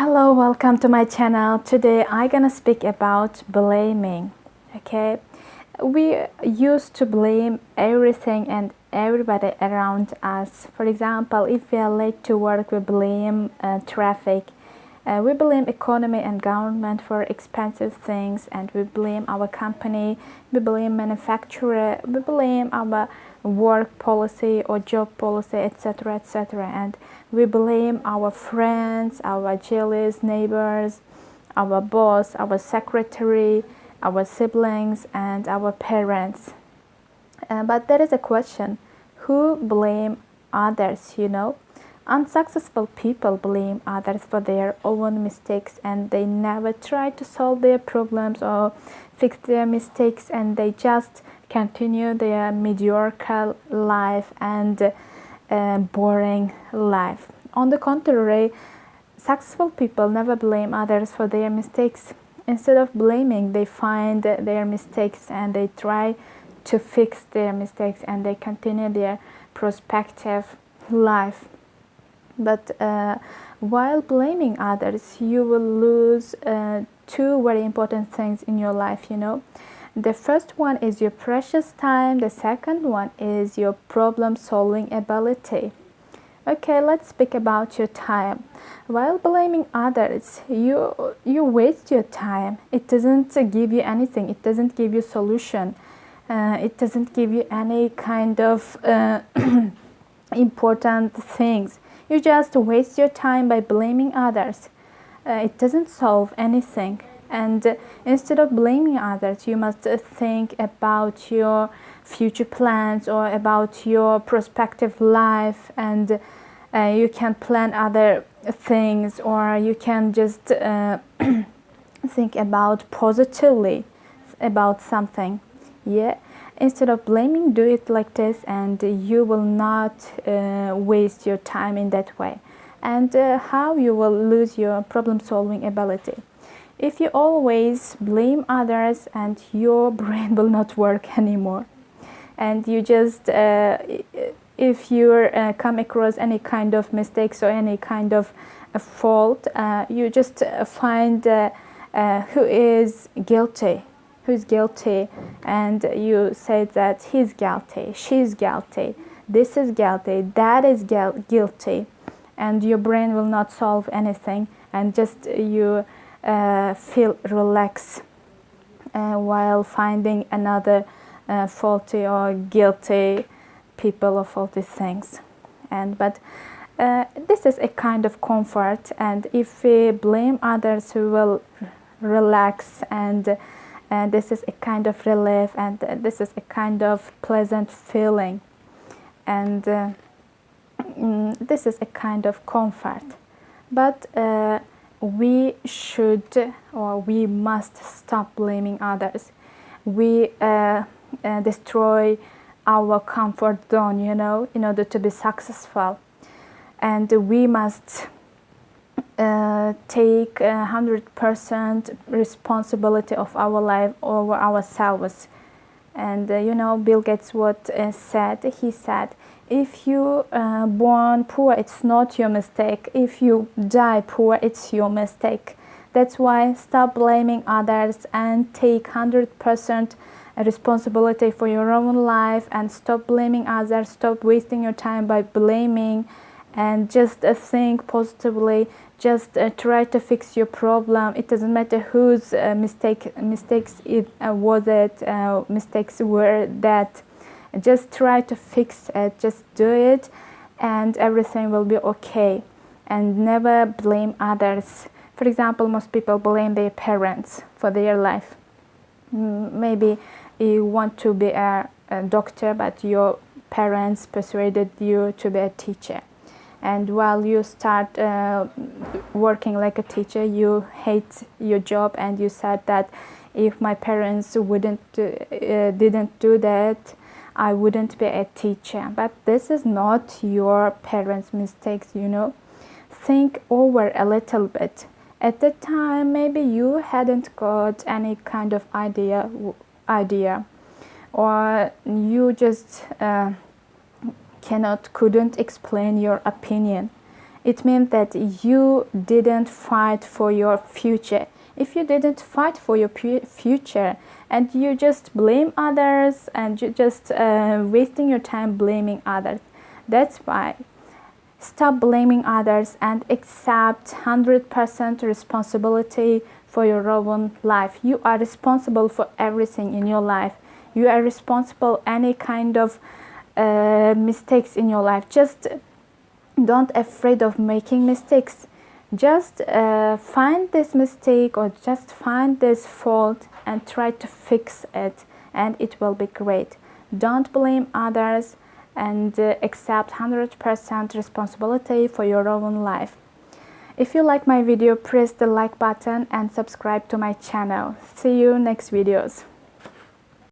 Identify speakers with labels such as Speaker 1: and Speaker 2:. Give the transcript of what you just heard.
Speaker 1: Hello, welcome to my channel. Today I'm gonna speak about blaming. Okay, we used to blame everything and everybody around us. For example, if we are late to work, we blame traffic. We blame economy and government for expensive things, and we blame our company, we blame manufacturer, we blame our work policy or job policy, etc., etc. And we blame our friends, our jealous neighbors, our boss, our secretary, our siblings, and our parents. But there is a question: who blame others? Unsuccessful people blame others for their own mistakes, and they never try to solve their problems or fix their mistakes, and they just continue their mediocre life and boring life. On the contrary, successful people never blame others for their mistakes. Instead of blaming, they find their mistakes and they try to fix their mistakes, and they continue their prospective life. But while blaming others, you will lose two very important things in your life. The first one is your precious time. The second one is your problem solving ability. Okay, let's speak about your time. While blaming others, you waste your time. It doesn't give you anything. It doesn't give you solution. It doesn't give you any kind of important things. You just waste your time by blaming others. It doesn't solve anything. And instead of blaming others, you must think about your future plans or about your prospective life, and you can plan other things, or you can just think about positively about something. Instead of blaming, do it like this, and you will not waste your time in that way. And how you will lose your problem solving ability? If you always blame others, and your brain will not work anymore, and you just if you come across any kind of mistakes or any kind of fault, you just find who is guilty, and you say that he's guilty, she's guilty, this is guilty, that is guilty, and your brain will not solve anything, and just you feel relaxed while finding another faulty or guilty people or faulty things. But this is a kind of comfort, and if we blame others, we will relax, and this is a kind of relief, and this is a kind of pleasant feeling, and this is a kind of comfort. But we should, or we must stop blaming others. We destroy our comfort zone, in order to be successful, and we must take 100% responsibility of our life over ourselves. And Bill Gates said. He said, if you born poor, it's not your mistake. If you die poor, it's your mistake. That's why stop blaming others and take 100% responsibility for your own life, and stop blaming others. Stop wasting your time by blaming, and just think positively. Just try to fix your problem. It doesn't matter whose mistakes mistakes were that. Just try to fix it. Just do it, and everything will be okay. And never blame others. For example, most people blame their parents for their life. Maybe you want to be a doctor, but your parents persuaded you to be a teacher. And while you start working like a teacher, you hate your job, and you said that if my parents didn't do that, I wouldn't be a teacher. But this is not your parents' mistakes, Think over a little bit. At the time, maybe you hadn't got any kind of idea, or you just couldn't explain your opinion. It means that you didn't fight for your future. If you didn't fight for your future and you just blame others and you just wasting your time blaming others, that's why stop blaming others and accept 100% responsibility for your own life. You are responsible for everything in your life. You are responsible any kind of mistakes in your life. Just don't afraid of making mistakes. Just find this mistake or just find this fault and try to fix it, and it will be great. Don't blame others and accept 100% responsibility for your own life. If you like my video, press the like button and subscribe to my channel. See you next videos.